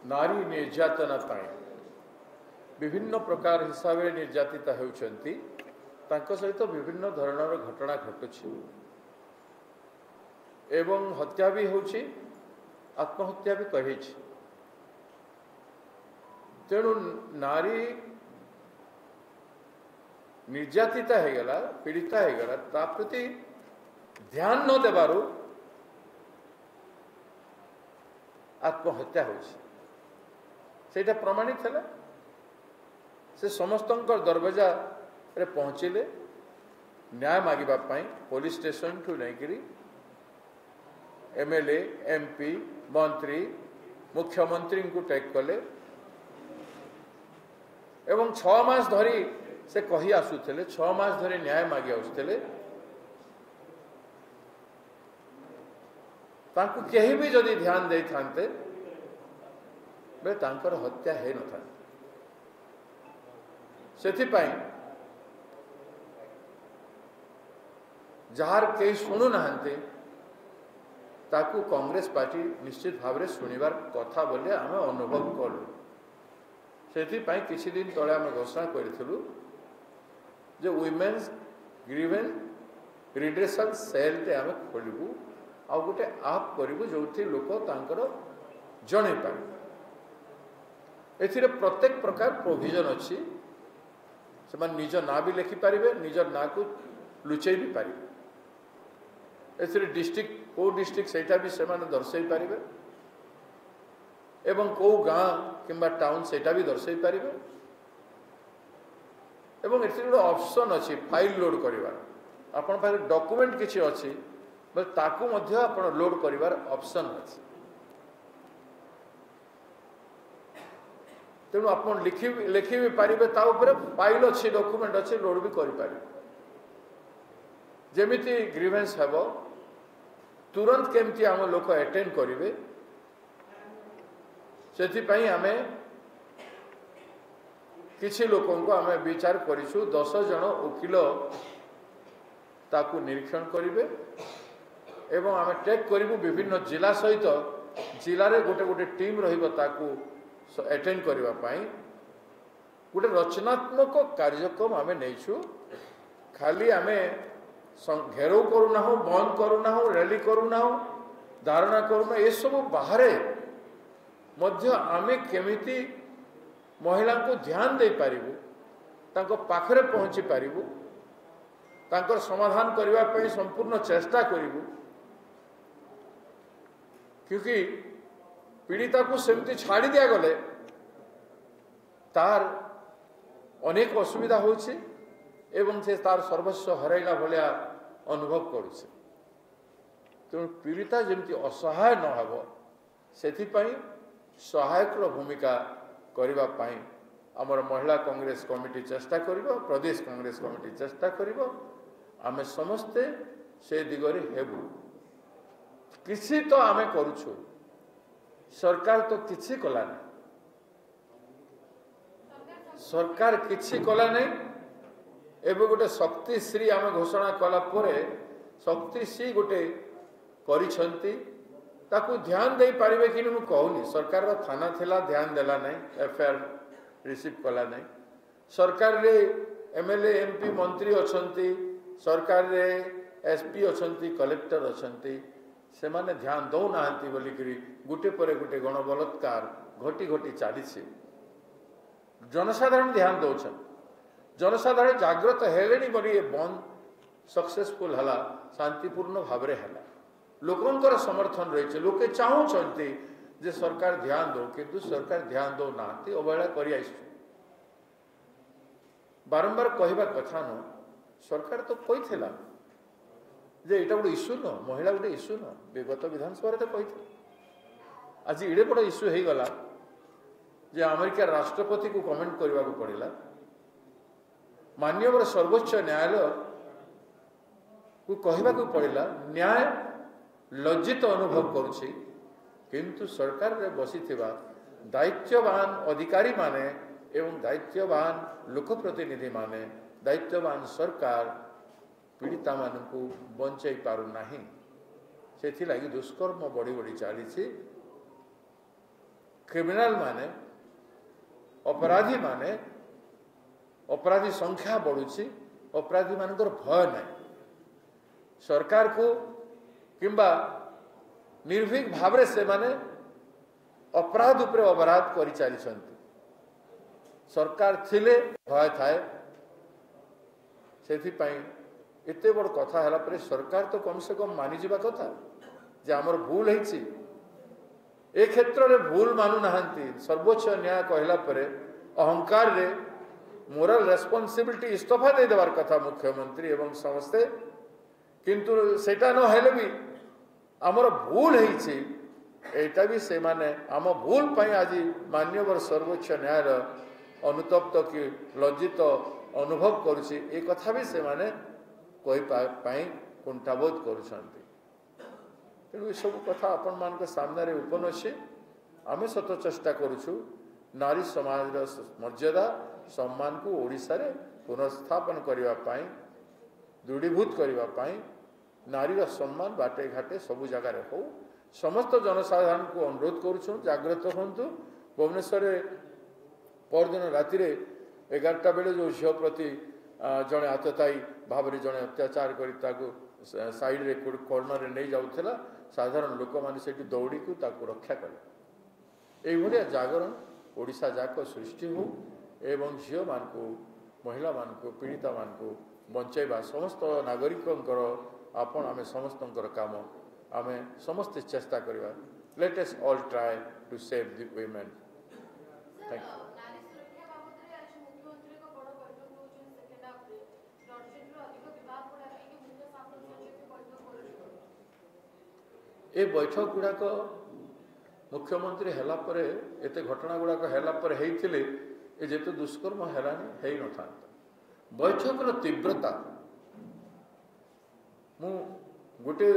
नारी निर्यातना विभिन्न प्रकार हिसाब से निर्यातिता होती सहित विभिन्न धरणर घटना घटुछि एवं हत्या भी होछि आत्महत्या भी कही तेणु नारी निर्यातिता हो गला पीड़िता हो गला ता प्रति ध्यान न देबारु आत्महत्या होछि सेटा प्रमाणित है से समस्त दरवाजा रे पहुँचले न्याय मागिबा पाई पुलिस स्टेशन ठू नहीं एमएलए एमपी मंत्री मुख्यमंत्री को टैग कले एवं 6 मास धरी से कही आसुले 6 मास धरी न्याय मागी आसुले कहीं भी जदि ध्यान दे थांते बे तांकर हत्या है न था सेथिपाई जार कई शुणु नाहंते ताकू कांग्रेस पार्टी निश्चित भाव में शुणिबार कथा बोले आम अनुभव कलु सेथिपाई किछि दिन तले आम घोषणा करिथिलु जे वुमेन्स ग्रीवेंस रिड्रेसल सेल टे आम खोलिबु आ गोटे आप करिबु जोथि लोक तांकर जणे पाए एथिरे प्रत्येक प्रकार प्रोविजन अछि से निज ना भी लिखि पारिबे निज ना को लुचै भी पारिबे एथिरे डिस्ट्रिक्ट को डिस्ट्रिक्ट सेटा भी से माने दर्शाई पारिबे एवं को गाँ किंबा टाउन सेटा भी दर्शाई पारिबे एवं एथिरे गोटे ऑप्शन अछि फाइल लोड करिवार आपन पाखे डॉक्यूमेंट किछि अछि बस ताकू मध्य आपण लोड करिवार ऑप्शन अछि तेणु आप लिखि भी पारिबे ता ऊपर फाइल अच्छी डॉक्यूमेंट अच्छे लोड भी करि पारिबे जेमिति ग्रीवेंस हेबो तुरंत केमती आम लोक अटेंड करेंगे से आमे किसी लोकों को आमे विचार करिछु 10 जन वकील ताकू निरीक्षण करेंगे एवं आमे टेक करिबु विभिन्न जिला सहित जिले में गोटे गोटे टीम रहिबो ताकू अटेंड करबा पाई गोटे रचनात्मक कार्यक्रम आमे नैछु खाली आमे घेराव करूना हो बंद करूना हो रैली करूना हो धारणा करूना ये सब बाहर मध्य आमे केमिति महिला को ध्यान दे पारिबु तांको पाखरे पहुंची पारिबु तांकर समाधान करबा पई संपूर्ण चेष्टा करिबु क्योंकि पीड़िता को सेमती छाड़ी दिया गले तार अनेक असुविधा होछि एवं से तार सर्वस्व हरैला भलिया अनुभव करुছে तेणु पीड़िता जमती असहाय न हबो सेथिपाई सहायक भूमिका करिबा पाई हमर महिला कांग्रेस कमिटी चेष्टा करिबो प्रदेश कांग्रेस कमिटी चेष्टा करिबो आमे समस्ते से दिगरे हेबु किसी तो आमे करूछु सरकार तो किसी कला नहीं सरकार किसी कला नहीं एवं गोटे शक्तिश्री आम घोषणा कला परे शक्तिश्री गोटे करिछंती ताकू ध्यान दे पारिबे कि मु कहूनी सरकार रो थाना थिला ध्यान देला नहीं एफआईआर रिसीव कला नहीं सरकार रे एमएलए एमपी मंत्री अछंती सरकार रे एसपी अछंती कलेक्टर अछंती से माने ध्यान दौ नाहंती बोली करी गुटे परे गुटे गण बलात्कार घटी घटी चली जनसाधारण ध्यान दौन जनसाधारण जागृत हेले बोली ये बंद सक्सेसफुल हला शांतिपूर्ण भाव में है लोकंर समर्थन रही लोके चाहूँगी जे सरकार ध्यान दो किंतु सरकार ध्यान दौ ना अवहेला कर बारंबार कहवा कथा न सरकार तो कही जे एटा गोटे इश्यू न महिला गोटे इश्यू न विगत विधानसभा तो कही आज एडे बड़ इश्यू हो गला जे अमेरिका राष्ट्रपति को कमेंट करने को पड़ा माननीय सर्वोच्च न्यायालय को कहवाक पड़ा न्याय लज्जित अनुभव करुछि किंतु सरकार रे बसिथिबा दायित्ववान अधिकारी माने एवं दायित्ववान लोकप्रतिनिधि माने दायित्ववान सरकार पीड़िता मानू बंचाई पारु नाही से दुष्कर्म बढ़ी बढ़ी चली क्रिमिनाल माने अपराधी माने अपराधी संख्या बढ़ुची अपराधी मानकर भय ना सरकार को किंबा निर्भीक भाव से माने अपराध उपर अपराध कर चली सरकार थिले भय थाए से एते बड़ कथा है पर सरकार तो कम से कम मानि जावा कथा जे आमर भूल है ए क्षेत्र में भूल मानु नाहंती सर्वोच्च न्याय कहला परे अहंकार रे मोरल रेस्पॉन्सिबिलिटी इस्तीफा दे देवार कथा मुख्यमंत्री एवं समस्ते किंतु सेटा न हेले भी आमर भूल है एटा भी से माने आम भूल पाई आज मान्यवर सर्वोच्च न्यायालय अनुतप्त कि लज्जित अनुभव करुछि ए कथा भी से माने कहि पाई कुंठाबोध करुछंती तेणु ये सब कथा आपण मान सामने उपन अच्छे आम सत चेष्टा करुछु नारी समाज मर्यादा सम्मान को ओडिशा रे पुनर्स्थापन करने दृढ़ीभूत करने नारीर सम्मान बाटे घाटे सबु जगार हो समस्त जनसाधारण को अनुरोध करुछु जागृत हूँ भुवनेश्वर परदिन राति 11टा बेले जो झील प्रति जड़े आततायी भाव में जड़े अत्याचार कर साइड रे कॉर्नर नहीं जाऊला साधारण लोक मैंने दौड़ी को रक्षा कले ये जागरण ओडिशा जाक सृष्टि हो एवं झील मान महिला मान पीड़िता मान बंचाइबा समस्त नागरिकंकर आपण आमे समस्त काम आमे समस्त चेष्टा करवा let us all try to save the women thank you ए बैठक गुड़ाक मुख्यमंत्री हैला परे एते घटना गुड़ाक हैला परे हेइथिले ए जेते दुष्कर्म हैरानी हेइ न था बैठक रो तीव्रता मु गोटे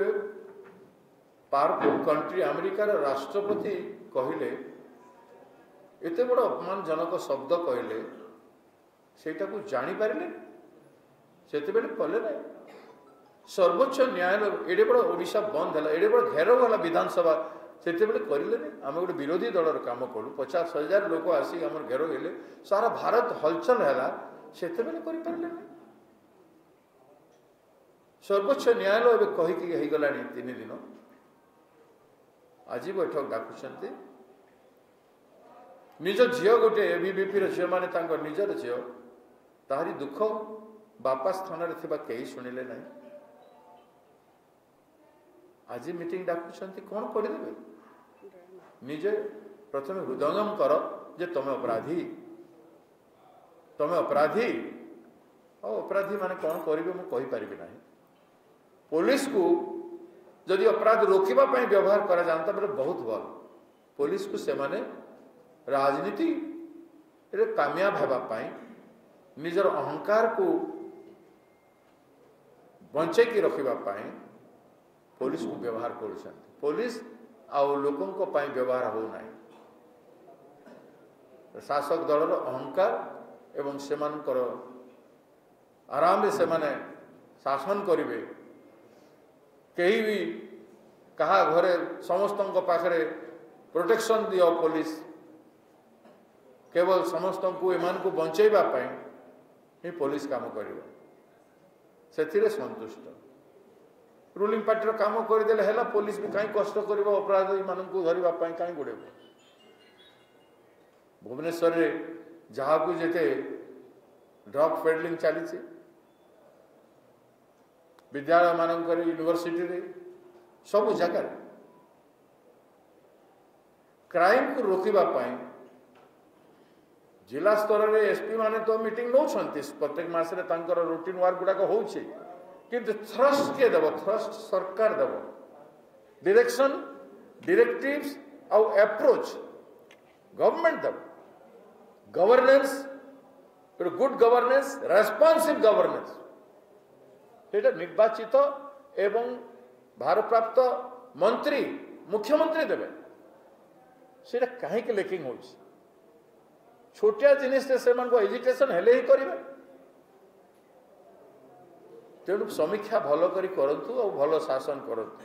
पावरफुल कंट्री अमेरिका रो राष्ट्रपति कहिले एते बड़ अपमानजनक शब्द कहले सेटा को जानी पारिले सेते बेले कले ना सर्वोच्च न्यायालय एडे बड़ ओडिशा बंद है एडे बड़ घेराव वाला विधानसभा से करें आम गोटे विरोधी दलर काम कलु 50,000 लोक आसिक आम घेराव हेले सारा भारत हलचल है से करें सर्वोच्च न्यायालय एवं कहीकि गला 3 दिन आज बैठक डाकुंट निज झील गोटे एबीवीपी झील मैंने निजर झील ताहारी दुख बापा स्थान कई शुणिले ना आज मीटिंग डाकुंट कौन करदे निजे प्रथम हृदयंगम कर जे तुम अपराधी और अपराधी माने कौन करेंगे मुझे पारि ना पुलिस को जदि अपराध रोकवा व्यवहार करा जानता बेले बहुत भल पुलिस को से माने राजनीति कामयाब होगापाई निजर अहंकार को बंचेकी रखापी पुलिस को व्यवहार कर पुलिस आउ लोकों को पाई व्यवहार हो ना शासक दलर अहंकार एवं सेमानकर आराम से माने शासन करेंगे कहीं भी कहा घरे समस्त पाखे प्रोटेक्शन दियो पुलिस केवल समस्त को ईमान को बंचेवाई ही पुलिस काम कर संतुष्ट रूलिंग पार्टी काम करदे है पुलिस भी कहीं कष्ट कर अपराधी मान धरवाई कहीं गोड़े भुवनेश्वर जहाँ को जेते ड्रग पेडलिंग चली विद्यालय मानक यूनिवर्सिटी सब जगह क्राइम को रोकवाई जिला स्तर में एसपी माने तो मीटिंग नौ प्रत्येक मासरे रूटीन वर्क गुड़ाक हो किंतु थ्रस्ट के देव थ्रस्ट सरकार देव डायरेक्शन डायरेक्टिव्स आउ एप्रोच गवर्नमेंट देव governance good governance responsive governance सेटा निर्वाचित एवं भारप्राप्त मंत्री मुख्यमंत्री देवे सेटा कहीं लेकिंग हो छोटिया जिनिस से एजुकेशन हेले ही करेंगे तेणु समीक्षा भल करी करंतु और भल शासन करंतु।